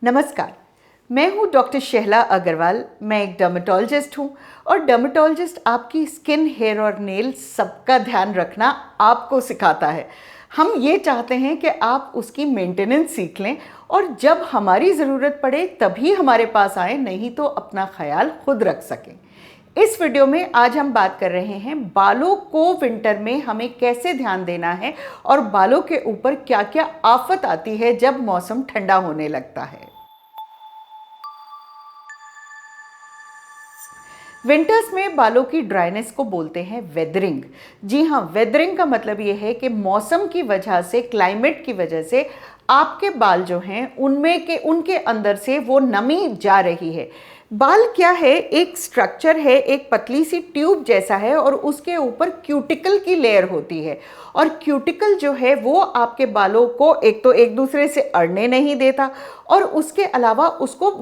नमस्कार, मैं हूँ डॉक्टर शहला अग्रवाल। मैं एक डर्मेटोलॉजिस्ट हूँ और डर्मेटोलॉजिस्ट आपकी स्किन, हेयर और नेल सबका ध्यान रखना आपको सिखाता है। हम ये चाहते हैं कि आप उसकी मेंटेनेंस सीख लें और जब हमारी ज़रूरत पड़े तभी हमारे पास आए, नहीं तो अपना ख्याल खुद रख सकें। इस वीडियो में आज हम बात कर रहे हैं बालों को विंटर में हमें कैसे ध्यान देना है और बालों के ऊपर क्या क्या आफत आती है जब मौसम ठंडा होने लगता है। विंटर्स में बालों की ड्राइनेस को बोलते हैं वेदरिंग। जी हाँ, वेदरिंग का मतलब ये है कि मौसम की वजह से, क्लाइमेट की वजह से आपके बाल जो हैं उनके अंदर से वो नमी जा रही है। बाल क्या है? एक स्ट्रक्चर है, एक पतली सी ट्यूब जैसा है और उसके ऊपर क्यूटिकल की लेयर होती है। और क्यूटिकल जो है वो आपके बालों को एक तो एक दूसरे से अड़ने नहीं देता और उसके अलावा उसको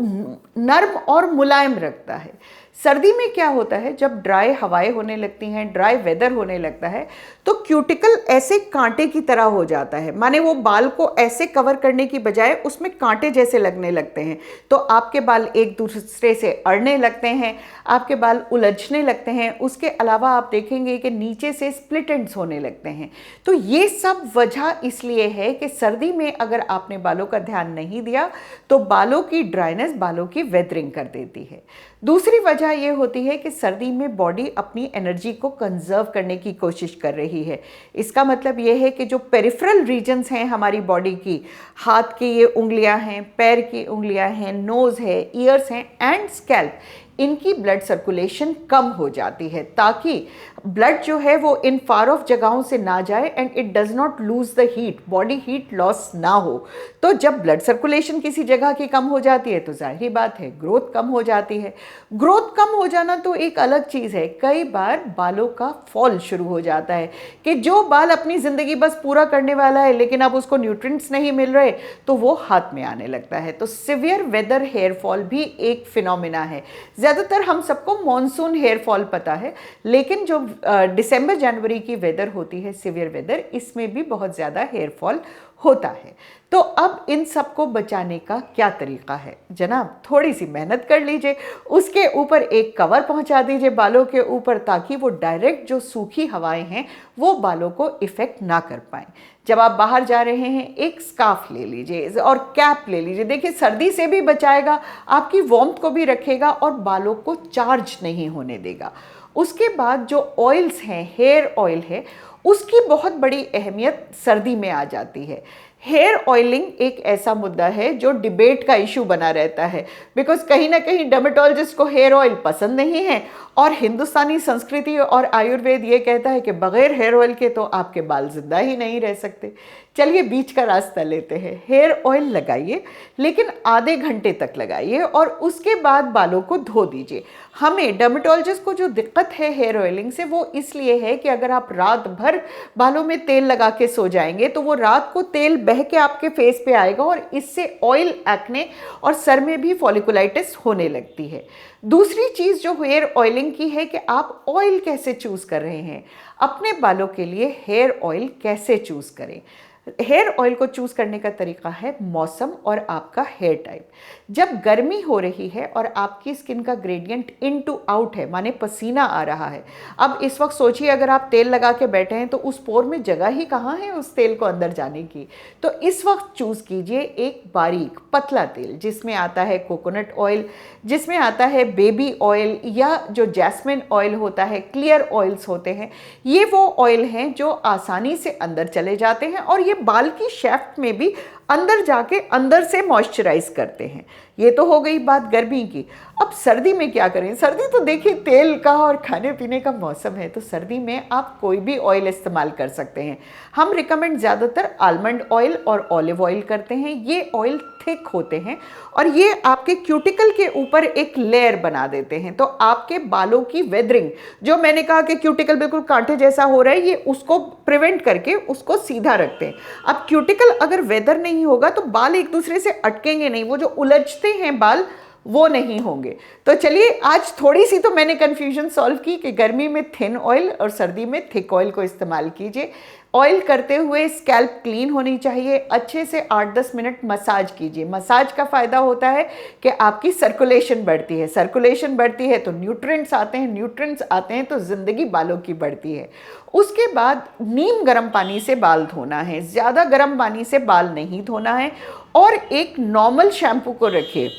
नर्म और मुलायम रखता है। सर्दी में क्या होता है, जब ड्राई हवाएं होने लगती हैं, ड्राई वेदर होने लगता है, तो क्यूटिकल ऐसे कांटे की तरह हो जाता है। माने वो बाल को ऐसे कवर करने की बजाय उसमें कांटे जैसे लगने लगते हैं। तो आपके बाल एक दूसरे से अड़ने लगते हैं, आपके बाल उलझने लगते हैं। उसके अलावा आप देखेंगे कि नीचे से स्प्लिट एंड्स होने लगते हैं। तो ये सब वजह इसलिए है कि सर्दी में अगर आपने बालों का ध्यान नहीं दिया तो बालों की ड्राइनेस बालों की वेदरिंग कर देती है। दूसरी वजह यह होती है कि सर्दी में बॉडी अपनी एनर्जी को कंजर्व करने की कोशिश कर रही है। इसका मतलब यह है कि जो पेरिफेरल रीजन्स हैं हमारी बॉडी की, हाथ की ये उंगलियां हैं, पैर की उंगलियां हैं, नोज़ है, ईयर्स हैं एंड स्कैल्प, इनकी ब्लड सर्कुलेशन कम हो जाती है ताकि ब्लड जो है वो इन फार ऑफ जगहों से ना जाए and it does not lose the heat, body heat loss ना हो। तो जब ब्लड सर्कुलेशन किसी जगह की कम हो जाती है तो जाहिर बात है ग्रोथ कम हो जाती है। ग्रोथ कम हो जाना तो एक अलग चीज़ है, कई बार बालों का फॉल शुरू हो जाता है कि जो बाल अपनी ज़िंदगी बस पूरा करने वाला है लेकिन अब उसको न्यूट्रिएंट्स नहीं मिल रहे तो वो हाथ में आने लगता है। तो सिवियर वेदर हेयर फॉल भी एक फिनोमिना है। ज़्यादातर हम सबको मॉनसून हेयर फॉल पता है, लेकिन जो दिसंबर जनवरी की वेदर होती है, सिवियर वेदर, इसमें भी बहुत ज़्यादा हेयर फॉल होता है। तो अब इन सबको बचाने का क्या तरीका है जनाब? थोड़ी सी मेहनत कर लीजिए, उसके ऊपर एक कवर पहुंचा दीजिए बालों के ऊपर ताकि वो डायरेक्ट जो सूखी हवाएं हैं वो बालों को इफ़ेक्ट ना कर पाएँ। जब आप बाहर जा रहे हैं एक स्कार्फ ले लीजिए और कैप ले लीजिए। देखिए, सर्दी से भी बचाएगा, आपकी वार्मथ को भी रखेगा और बालों को चार्ज नहीं होने देगा। उसके बाद जो ऑयल्स हैं, हेयर ऑयल है, उसकी बहुत बड़ी अहमियत सर्दी में आ जाती है। हेयर ऑयलिंग एक ऐसा मुद्दा है जो डिबेट का इशू बना रहता है, बिकॉज कहीं ना कहीं डर्मेटोलॉजिस्ट को हेयर ऑयल पसंद नहीं है और हिंदुस्तानी संस्कृति और आयुर्वेद ये कहता है कि बगैर हेयर ऑयल के तो आपके बाल जिंदा ही नहीं रह सकते। चलिए बीच का रास्ता लेते हैं। हेयर ऑयल लगाइए, लेकिन आधे घंटे तक लगाइए और उसके बाद बालों को धो दीजिए। हमें डर्मेटोलॉजिस्ट को जो दिक्कत है हेयर ऑयलिंग से वो इसलिए है कि अगर आप रात भर बालों में तेल लगा के सो जाएंगे तो वो रात को तेल बह के आपके फेस पे आएगा और इससे ऑयल एक्ने और सर में भी फॉलिकुलाइटिस होने लगती है। दूसरी चीज़ जो हेयर ऑयलिंग की है कि आप ऑयल कैसे चूज़ कर रहे हैं, अपने बालों के लिए हेयर ऑयल कैसे चूज़ करें। हेयर ऑयल को चूज़ करने का तरीका है मौसम और आपका हेयर टाइप। जब गर्मी हो रही है और आपकी स्किन का ग्रेडियंट इन टू आउट है, माने पसीना आ रहा है, अब इस वक्त सोचिए अगर आप तेल लगा के बैठे हैं तो उस पोर में जगह ही कहाँ है उस तेल को अंदर जाने की। तो इस वक्त चूज़ कीजिए एक बारीक पतला तेल जिसमें आता है कोकोनट ऑयल, जिसमें आता है बेबी ऑयल या जो जैस्मिन ऑयल होता है, क्लियर ऑयल्स होते हैं। ये वो ऑयल हैं जो आसानी से अंदर चले जाते हैं और ये बाल की शेफ्ट में भी अंदर जाके अंदर से मॉइस्चराइज करते हैं। ये तो हो गई बात गर्मी की। अब सर्दी में क्या करें? सर्दी तो देखिए तेल का और खाने पीने का मौसम है, तो सर्दी में आप कोई भी ऑयल इस्तेमाल कर सकते हैं। हम रिकमेंड ज़्यादातर आलमंड ऑयल और ऑलिव ऑयल करते हैं। ये ऑयल थिक होते हैं और ये आपके क्यूटिकल के ऊपर एक लेयर बना देते हैं। तो आपके बालों की वेदरिंग, जो मैंने कहा कि क्यूटिकल बिल्कुल कांटे जैसा हो रहा है, ये उसको प्रिवेंट करके उसको सीधा रखते हैं। अब क्यूटिकल अगर वेदर नहीं होगा तो बाल एक दूसरे से अटकेंगे नहीं, वो जो उलझते हैं बाल वो नहीं होंगे। तो चलिए आज थोड़ी सी तो मैंने कन्फ्यूजन सॉल्व की कि गर्मी में थिन ऑयल और सर्दी में थिक ऑयल को इस्तेमाल कीजिए। ऑयल करते हुए स्कैल्प क्लीन होनी चाहिए, अच्छे से 8-10 मिनट मसाज कीजिए। मसाज का फ़ायदा होता है कि आपकी सर्कुलेशन बढ़ती है, सर्कुलेशन बढ़ती है तो न्यूट्रिएंट्स आते हैं, न्यूट्रिएंट्स आते हैं तो ज़िंदगी बालों की बढ़ती है। उसके बाद नीम गर्म पानी से बाल धोना है, ज़्यादा गर्म पानी से बाल नहीं धोना है। और एक नॉर्मल शैम्पू को रखिए।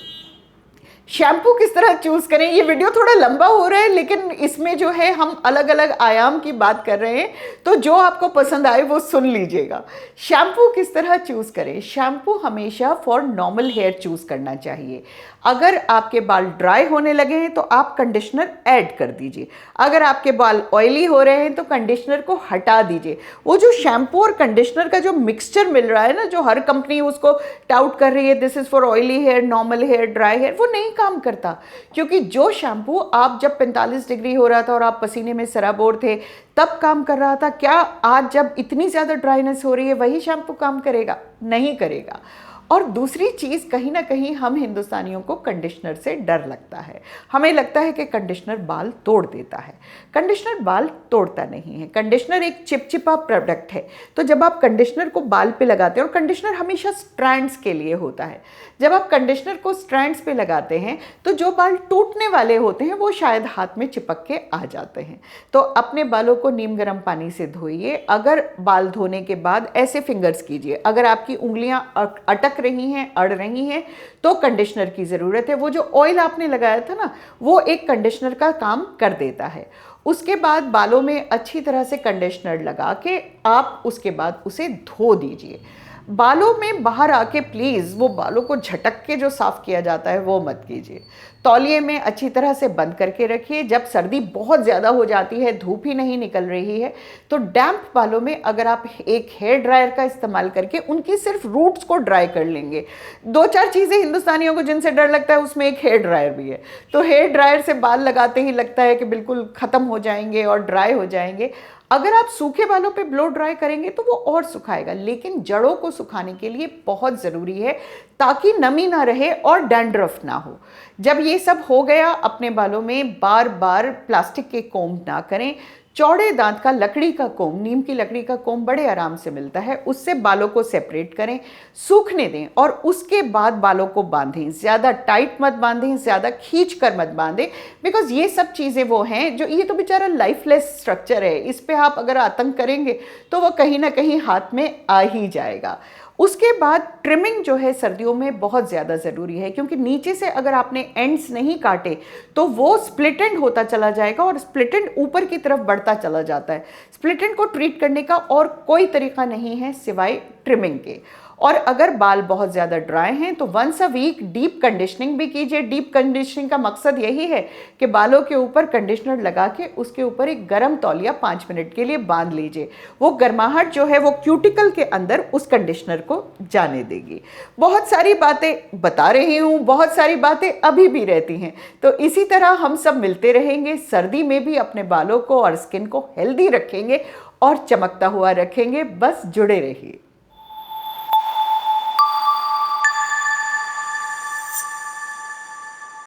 शैम्पू किस तरह चूज़ करें, ये वीडियो थोड़ा लंबा हो रहा है लेकिन इसमें जो है हम अलग अलग आयाम की बात कर रहे हैं, तो जो आपको पसंद आए वो सुन लीजिएगा। शैम्पू किस तरह चूज़ करें, शैम्पू हमेशा फॉर नॉर्मल हेयर चूज़ करना चाहिए। अगर आपके बाल ड्राई होने लगे हैं तो आप कंडीशनर ऐड कर दीजिए, अगर आपके बाल ऑयली हो रहे हैं तो कंडीशनर को हटा दीजिए। वो जो शैम्पू और कंडीशनर का जो मिक्सचर मिल रहा है ना, जो हर कंपनी उसको टाउट कर रही है this is for oily hair, normal hair, dry hair, वो नहीं काम करता। क्योंकि जो शैम्पू आप जब 45 डिग्री हो रहा था और आप पसीने में सराबोर थे तब काम कर रहा था, क्या आज जब इतनी ज़्यादा ड्राइनेस हो रही है वही शैम्पू काम करेगा? नहीं करेगा। और दूसरी चीज़, कहीं ना कहीं हम हिंदुस्तानियों को कंडीशनर से डर लगता है। हमें लगता है कि कंडीशनर बाल तोड़ देता है। कंडीशनर बाल तोड़ता नहीं है। कंडीशनर एक चिपचिपा प्रोडक्ट है। तो जब आप कंडीशनर को बाल पे लगाते हैं, और कंडीशनर हमेशा स्ट्रैंड्स के लिए होता है, जब आप कंडीशनर को स्ट्रैंड्स पे लगाते हैं तो जो बाल टूटने वाले होते हैं वो शायद हाथ में चिपक के आ जाते हैं। तो अपने बालों को नीम गर्म पानी से धोइए। अगर बाल धोने के बाद ऐसे फिंगर्स कीजिए, अगर आपकी उंगलियां अटक रही हैं, अड़ रही हैं, तो कंडीशनर की ज़रूरत है। वो जो ऑयल आपने लगाया था ना, वो एक कंडीशनर का काम कर देता है। उसके बाद बालों में अच्छी तरह से कंडीशनर लगा के आप उसके बाद उसे धो दीजिए। बालों में बाहर आके प्लीज़ वो बालों को झटक के जो साफ़ किया जाता है वो मत कीजिए। तौलिए में अच्छी तरह से बंद करके रखिए। जब सर्दी बहुत ज़्यादा हो जाती है, धूप ही नहीं निकल रही है, तो डैम्प बालों में अगर आप एक हेयर ड्रायर का इस्तेमाल करके उनकी सिर्फ रूट्स को ड्राई कर लेंगे। 2-4 चीज़ें हिंदुस्तानियों को जिनसे डर लगता है उसमें एक हेयर ड्रायर भी है। तो हेयर ड्रायर से बाल लगाते ही लगता है कि बिल्कुल ख़त्म हो जाएंगे और ड्राई हो जाएंगे। अगर आप सूखे बालों पे ब्लो ड्राई करेंगे तो वो और सुखाएगा, लेकिन जड़ों को सुखाने के लिए बहुत ज़रूरी है ताकि नमी ना रहे और डैंड्रफ ना हो। जब ये सब हो गया, अपने बालों में बार बार प्लास्टिक के कोम्ब ना करें। चौड़े दांत का लकड़ी का कोम्ब, नीम की लकड़ी का कोम्ब बड़े आराम से मिलता है, उससे बालों को सेपरेट करें, सूखने दें और उसके बाद बालों को बांधें। ज़्यादा टाइट मत बांधें, ज़्यादा खींच कर मत बांधें, बिकॉज ये सब चीज़ें वो हैं जो, ये तो बेचारा लाइफलेस स्ट्रक्चर है, इस पर आप अगर आतंक करेंगे तो वो कहीं ना कहीं हाथ में आ ही जाएगा। उसके बाद ट्रिमिंग जो है सर्दियों में बहुत ज़्यादा ज़रूरी है, क्योंकि नीचे से अगर आपने एंड्स नहीं काटे तो वो स्प्लिट एंड होता चला जाएगा और स्प्लिट एंड ऊपर की तरफ बढ़ता चला जाता है। स्प्लिट एंड को ट्रीट करने का और कोई तरीका नहीं है सिवाय ट्रिमिंग के। और अगर बाल बहुत ज़्यादा ड्राई हैं तो once a week deep conditioning भी कीजिए। डीप कंडीशनिंग का मकसद यही है कि बालों के ऊपर कंडीशनर लगा के उसके ऊपर एक गर्म तौलिया 5 मिनट के लिए बांध लीजिए। वो गर्माहट जो है वो क्यूटिकल के अंदर उस कंडीशनर को जाने देगी। बहुत सारी बातें बता रही हूँ, बहुत सारी बातें अभी भी रहती हैं, तो इसी तरह हम सब मिलते रहेंगे। सर्दी में भी अपने बालों को और स्किन को हेल्दी रखेंगे और चमकता हुआ रखेंगे। बस जुड़े रहिए।